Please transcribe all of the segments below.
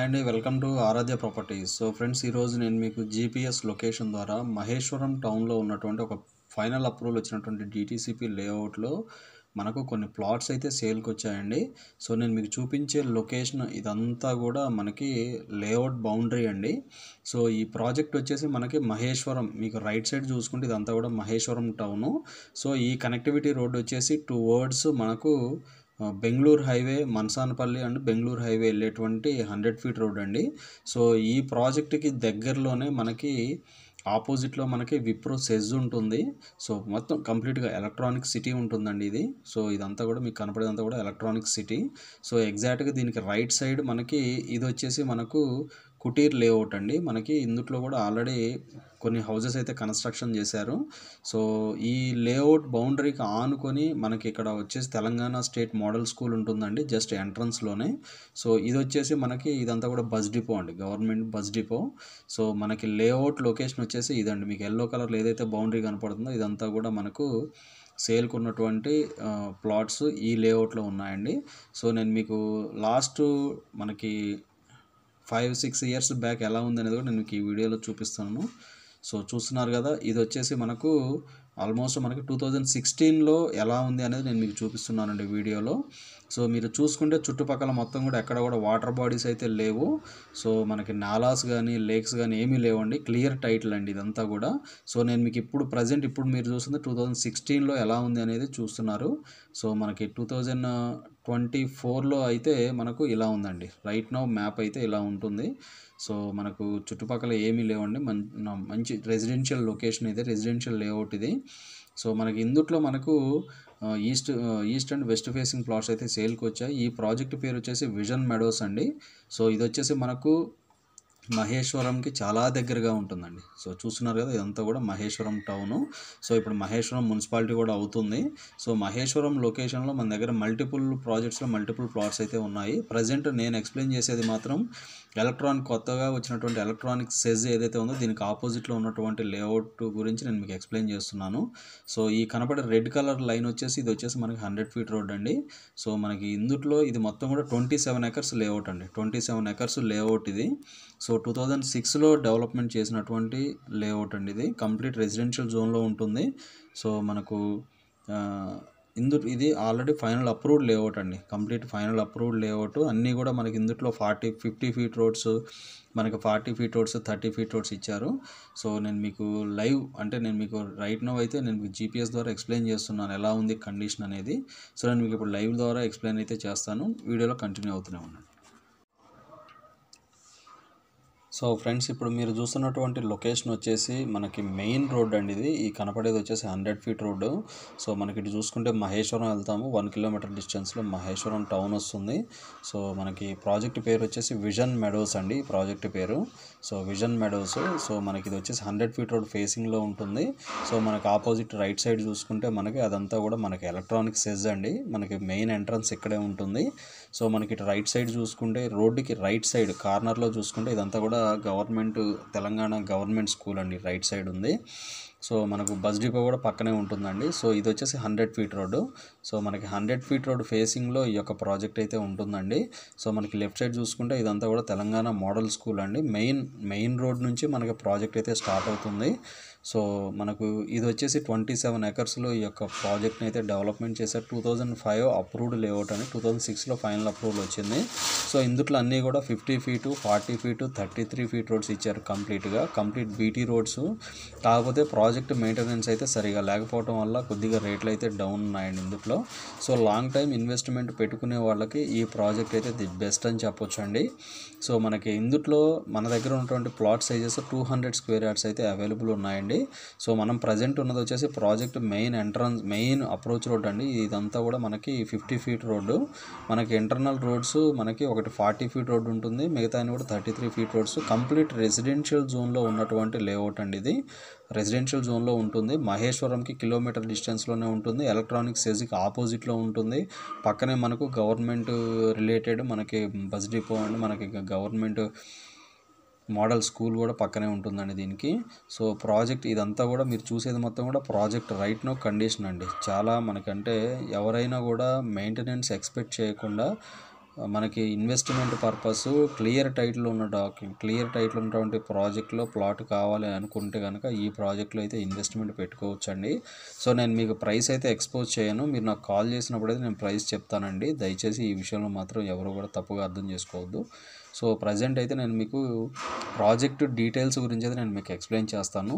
Hi అండి, welcome to Aradhya properties. So friends, ఈరోజు నేను మీకు జీపీఎస్ లొకేషన్ ద్వారా మహేశ్వరం టౌన్లో ఉన్నటువంటి ఒక ఫైనల్ అప్రూవల్ వచ్చినటువంటి డిటీసీపీ లేఅవుట్లో మనకు కొన్ని ప్లాట్స్ అయితే సేల్కి వచ్చాయండి. సో నేను మీకు చూపించే లొకేషన్ ఇదంతా కూడా మనకి లేఅవుట్ బౌండరీ అండి. సో ఈ ప్రాజెక్ట్ వచ్చేసి మనకి మహేశ్వరం, మీకు రైట్ సైడ్ చూసుకుంటే ఇదంతా కూడా మహేశ్వరం టౌను. సో ఈ కనెక్టివిటీ రోడ్ వచ్చేసి టువర్డ్స్ మనకు Bengaluru highway, Mansanapalli and Bengaluru highway వెళ్ళేటువంటి 100 ఫీట్ రోడ్ అండి. సో ఈ ప్రాజెక్ట్కి దగ్గరలోనే మనకి ఆపోజిట్లో మనకి విప్రో సెజ్ ఉంటుంది. సో మొత్తం కంప్లీట్గా ఎలక్ట్రానిక్ సిటీ ఉంటుందండి ఇది. సో ఇదంతా కూడా మీకు కనపడేదంతా కూడా ఎలక్ట్రానిక్ సిటీ. సో ఎగ్జాక్ట్గా దీనికి రైట్ సైడ్ మనకి ఇది వచ్చేసి మనకు కుటీర్ లేఅవుట్ అండి. మనకి ఇందులో కూడా ఆల్రెడీ కొన్ని హౌజెస్ అయితే కన్స్ట్రక్షన్ చేశారు. సో ఈ లేఅవుట్ బౌండరీకి ఆనుకొని మనకి ఇక్కడ వచ్చేసి తెలంగాణ స్టేట్ మోడల్ స్కూల్ ఉంటుందండి, జస్ట్ ఎంట్రన్స్లోనే. సో ఇది వచ్చేసి మనకి ఇదంతా కూడా బస్ డిపో అండి, గవర్నమెంట్ బస్ డిపో. సో మనకి లేఅవుట్ లొకేషన్ వచ్చేసి ఇదండి. మీకు ఎల్లో కలర్లో ఏదైతే బౌండరీ కనపడుతుందో ఇదంతా కూడా మనకు సేల్కి ఉన్నటువంటి ప్లాట్స్ ఈ లేఅవుట్లో ఉన్నాయండి. సో నేను మీకు లాస్ట్ మనకి 5-6 ఇయర్స్ బ్యాక్ ఎలా ఉంది అనేది కూడా నేను మీకు ఈ వీడియోలో చూపిస్తాను. సో చూస్తున్నారు కదా, ఇది వచ్చేసి మనకు ఆల్మోస్ట్ మనకి 2016లో ఎలా ఉంది అనేది నేను మీకు చూపిస్తున్నానండి వీడియోలో. సో మీరు చూసుకుంటే చుట్టుపక్కల మొత్తం కూడా ఎక్కడ కూడా వాటర్ బాడీస్ అయితే లేవు. సో మనకి నాలాస్ కానీ లేక్స్ కానీ ఏమీ లేవండి, క్లియర్ టైటిల్ అండి ఇదంతా కూడా. సో నేను మీకు ఇప్పుడు ప్రజెంట్ మీరు చూస్తుంది 2016లో ఎలా ఉంది అనేది చూస్తున్నారు. సో మనకి 2024లో అయితే మనకు ఇలా ఉందండి. రైట్ నౌ మ్యాప్ అయితే ఇలా ఉంటుంది. సో మనకు చుట్టుపక్కల ఏమీ లేవండి, మంచి రెసిడెన్షియల్ లొకేషన్ ఇది, రెసిడెన్షియల్ లేఅవుట్ ఇది. సో మనకి ఇందుట్లో మనకు east and west facing plots అయితే సేల్కి వచ్చాయి. ఈ ప్రాజెక్ట్ పేరు వచ్చేసి విజన్ మెడోస్ అండి. సో ఇది వచ్చేసి మనకు మహేశ్వరంకి చాలా దగ్గరగా ఉంటుందండి. సో చూస్తున్నారు కదా, ఇదంతా కూడా మహేశ్వరం టౌను. సో ఇప్పుడు మహేశ్వరం మున్సిపాలిటీ కూడా అవుతుంది. సో మహేశ్వరం లొకేషన్లో మన దగ్గర మల్టిపుల్ ప్రాజెక్ట్స్లో మల్టిపుల్ ప్లాట్స్ అయితే ఉన్నాయి. ప్రజెంట్ నేను ఎక్స్ప్లెయిన్ చేసేది మాత్రం కొత్తగా వచ్చినటువంటి ఎలక్ట్రానిక్ సెజ్ ఏదైతే ఉందో దీనికి ఆపోజిట్లో ఉన్నటువంటి లేఅవుట్ గురించి నేను మీకు ఎక్స్ప్లెయిన్ చేస్తున్నాను. సో ఈ కనపడే రెడ్ కలర్ లైన్ వచ్చేసి ఇది వచ్చేసి మనకి 100 ఫీట్ రోడ్ అండి. సో మనకి ఇందుట్లో ఇది మొత్తం కూడా 27 ఎకర్స్ లేఅవుట్ అండి, 27 ఎకర్స్ లేఅవుట్ ఇది. సో 2006లో డెవలప్మెంట్ చేసినటువంటి లేఅవుట్ అండి ఇది. కంప్లీట్ రెసిడెన్షియల్ జోన్లో ఉంటుంది. సో మనకు ఇది ఆల్రెడీ ఫైనల్ అప్రూవ్డ్ లేఅవుట్ అండి, కంప్లీట్ ఫైనల్ అప్రూవ్డ్ లేఅవుట్. అన్నీ కూడా మనకి ఇందులో 50 ఫీట్ రోడ్స్, మనకి 40 ఫీట్ రోడ్స్, 30 ఫీట్ రోడ్స్ ఇచ్చారు. సో నేను మీకు రైట్ నౌ అయితే నేను మీకు జీపీఎస్ ద్వారా ఎక్స్ప్లెయిన్ చేస్తున్నాను ఎలా ఉంది కండిషన్ అనేది. సో నేను మీకు ఇప్పుడు లైవ్ ద్వారా ఎక్స్ప్లెయిన్ అయితే చేస్తాను, వీడియోలో కంటిన్యూ అవుతూనే ఉన్నాను. సో ఫ్రెండ్స్, ఇప్పుడు మీరు చూస్తున్నటువంటి లొకేషన్ వచ్చేసి మనకి మెయిన్ రోడ్ అండి ఇది. ఈ కనపడేది వచ్చేసి 100 ఫీట్ రోడ్డు. సో మనకి ఇటు చూసుకుంటే మహేశ్వరం వెళ్తాము, 1 కిలోమీటర్ డిస్టెన్స్లో మహేశ్వరం టౌన్ వస్తుంది. సో మనకి ప్రాజెక్ట్ పేరు వచ్చేసి విజన్ మెడోస్ అండి, ఈ ప్రాజెక్ట్ పేరు. So vision Meadows. సో మనకి ఇది వచ్చేసి 100 ఫీట్ రోడ్ ఫేసింగ్లో ఉంటుంది. సో మనకి ఆపోజిట్ రైట్ సైడ్ చూసుకుంటే మనకి అదంతా కూడా మనకి ఎలక్ట్రానిక్ సెజ్ అండి. మనకి మెయిన్ ఎంట్రన్స్ ఇక్కడే ఉంటుంది. సో మనకి ఇటు రైట్ సైడ్ చూసుకుంటే రోడ్డుకి రైట్ సైడ్ కార్నర్లో చూసుకుంటే ఇదంతా కూడా తెలంగాణ గవర్నమెంట్ స్కూల్ అండి, రైట్ సైడ్ ఉంది. సో మనకు బస్ డిపో కూడా పక్కనే ఉంటుందండి. సో ఇది వచ్చేసి 100 ఫీట్ రోడ్డు. సో మనకి 100 ఫీట్ రోడ్ ఫేసింగ్లో ఈ యొక్క ప్రాజెక్ట్ అయితే ఉంటుందండి. సో మనకి లెఫ్ట్ సైడ్ చూసుకుంటే ఇదంతా కూడా తెలంగాణ మోడల్ స్కూల్ అండి. మెయిన్ రోడ్ నుంచి మనకి ప్రాజెక్ట్ అయితే స్టార్ట్ అవుతుంది. సో మనకు ఇది వచ్చేసి 27 ఎకర్స్లో ఈ యొక్క ప్రాజెక్ట్ని అయితే డెవలప్మెంట్ చేశారు. 2005 అప్రూవ్డ్ లేఅవుట్ అని, 2006లో ఫైనల్ అప్రూవల్ వచ్చింది. సో ఇందుట్లో అన్నీ కూడా 50 ఫీటు, 40 ఫీటు, 33 ఫీట్ రోడ్స్ ఇచ్చారు కంప్లీట్ బీటీ రోడ్స్. కాకపోతే ప్రాజెక్ట్ మెయింటెనెన్స్ అయితే సరిగా లేకపోవడం వల్ల కొద్దిగా రేట్లు అయితే డౌన్ ఉన్నాయండి ఇందులో. సో లాంగ్ టైం ఇన్వెస్ట్మెంట్ పెట్టుకునే వాళ్ళకి ఈ ప్రాజెక్ట్ అయితే ది బెస్ట్ అని చెప్పొచ్చు అండి. సో మనకి ఇందులో మన దగ్గర ఉన్నటువంటి ప్లాట్ సైజెస్ 200 స్క్వేర్ యార్డ్స్ అయితే అవైలబుల్ ఉన్నాయండి. సో మనం ప్రజెంట్ ఉన్నది వచ్చేసి ప్రాజెక్ట్ మెయిన్ అప్రోచ్ రోడ్ అండి. ఇదంతా కూడా మనకి 50 ఫీట్ రోడ్డు. మనకి ఇంటర్నల్ రోడ్స్ మనకి ఒకటి 40 ఫీట్ రోడ్ ఉంటుంది, మిగతా కూడా 33 ఫీట్ రోడ్స్. కంప్లీట్ రెసిడెన్షియల్ జోన్లో ఉన్నటువంటి లేఅవుట్ అండి ఇది. రెసిడెన్షియల్ జోన్లో ఉంటుంది. మహేశ్వరంకి కిలోమీటర్ డిస్టెన్స్లోనే ఉంటుంది. ఎలక్ట్రానిక్ సెజ్కి ఆపోజిట్లో ఉంటుంది. పక్కనే మనకు గవర్నమెంట్ రిలేటెడ్ మనకి బస్ డిపో అండి, మనకి గవర్నమెంట్ మోడల్ స్కూల్ కూడా పక్కనే ఉంటుందండి దీనికి. సో ప్రాజెక్ట్ ఇదంతా కూడా మీరు చూసేది మొత్తం కూడా ప్రాజెక్ట్ రైట్ నో కండిషన్ అండి. చాలా మనకంటే ఎవరైనా కూడా మెయింటెనెన్స్ ఎక్స్పెక్ట్ చేయకుండా మనకి ఇన్వెస్ట్మెంట్ పర్పస్ క్లియర్ టైటిల్ ఉన్నటువంటి ప్రాజెక్ట్లో ప్లాట్ కావాలి అనుకుంటే కనుక ఈ ప్రాజెక్ట్లో అయితే ఇన్వెస్ట్మెంట్ పెట్టుకోవచ్చండి. సో నేను మీకు ప్రైస్ అయితే ఎక్స్పోజ్ చేయను, మీరు నాకు కాల్ చేసినప్పుడు అయితే నేను ప్రైస్ చెప్తానండి. దయచేసి ఈ విషయంలో మాత్రం ఎవరు కూడా తప్పుగా అర్థం చేసుకోవద్దు. సో ప్రజెంట్ అయితే నేను మీకు ప్రాజెక్ట్ డీటెయిల్స్ గురించి అయితే నేను మీకు ఎక్స్ప్లెయిన్ చేస్తాను.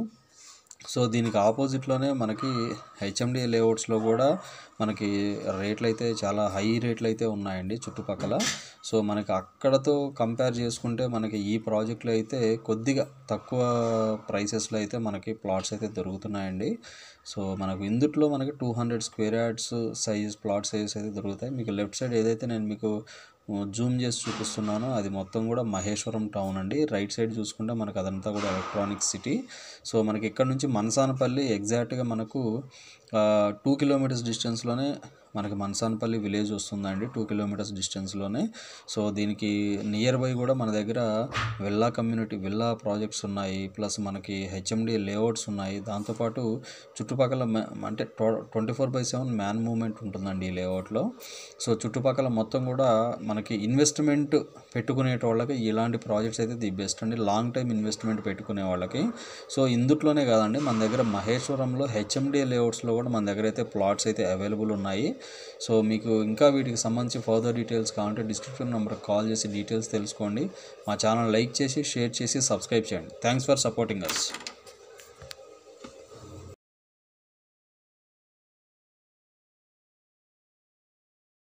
సో దీనికి ఆపోజిట్లోనే మనకి హెచ్ఎండి లేఅవుట్స్లో కూడా మనకి రేట్లు అయితే చాలా హై రేట్లు అయితే ఉన్నాయండి చుట్టుపక్కల. సో మనకి అక్కడతో కంపేర్ చేసుకుంటే మనకి ఈ ప్రాజెక్ట్లో అయితే కొద్దిగా తక్కువ ప్రైసెస్లో అయితే మనకి ప్లాట్స్ అయితే దొరుకుతున్నాయండి. సో మనకు ఇందుట్లో మనకి 200 స్క్వేర్ యార్డ్స్ ప్లాట్ సైజెస్ అయితే దొరుకుతాయి. మీకు లెఫ్ట్ సైడ్ ఏదైతే నేను మీకు జూమ్ చేసి చూపిస్తున్నానో అది మొత్తం కూడా మహేశ్వరం టౌన్ అండి. రైట్ సైడ్ చూసుకుంటే మనకు అదంతా కూడా ఎలక్ట్రానిక్ సిటీ. సో మనకి ఇక్కడ నుంచి మనసానపల్లి ఎగ్జాక్ట్గా మనకు 2 కిలోమీటర్స్ డిస్టెన్స్లోనే మనకి మనసానపల్లి విలేజ్ వస్తుందండి, 2 కిలోమీటర్స్ డిస్టెన్స్లోనే. సో దీనికి నియర్ బై కూడా మన దగ్గర విల్లా ప్రాజెక్ట్స్ ఉన్నాయి, ప్లస్ మనకి హెచ్ఎండి లేఅవుట్స్ ఉన్నాయి. దాంతోపాటు చుట్టుపక్కల అంటే 24/7 మ్యాన్ మూవ్మెంట్ ఉంటుందండి ఈ లేఅవుట్లో. సో చుట్టుపక్కల మొత్తం కూడా మనకి ఇన్వెస్ట్మెంట్ పెట్టుకునే వాళ్ళకి ఇలాంటి ప్రాజెక్ట్స్ అయితే ది బెస్ట్ అండి, లాంగ్ టైం ఇన్వెస్ట్మెంట్ పెట్టుకునే వాళ్ళకి. సో ఇందుట్లోనే కాదండి, మన దగ్గర మహేశ్వరంలో హెచ్ఎండి లేఅవుట్స్లో కూడా మన దగ్గర అయితే ప్లాట్స్ అయితే అవైలబుల్ ఉన్నాయి. సో మీకు ఇంకా వీటికి సంబంధించి ఫర్దర్ డీటెయిల్స్ కావాలంటే డిస్క్రిప్షన్ నెంబర్కి కాల్ చేసి డీటెయిల్స్ తెలుసుకోండి. మా ఛానల్ లైక్ చేసి, షేర్ చేసి, సబ్స్క్రైబ్ చేయండి. Thanks for supporting us.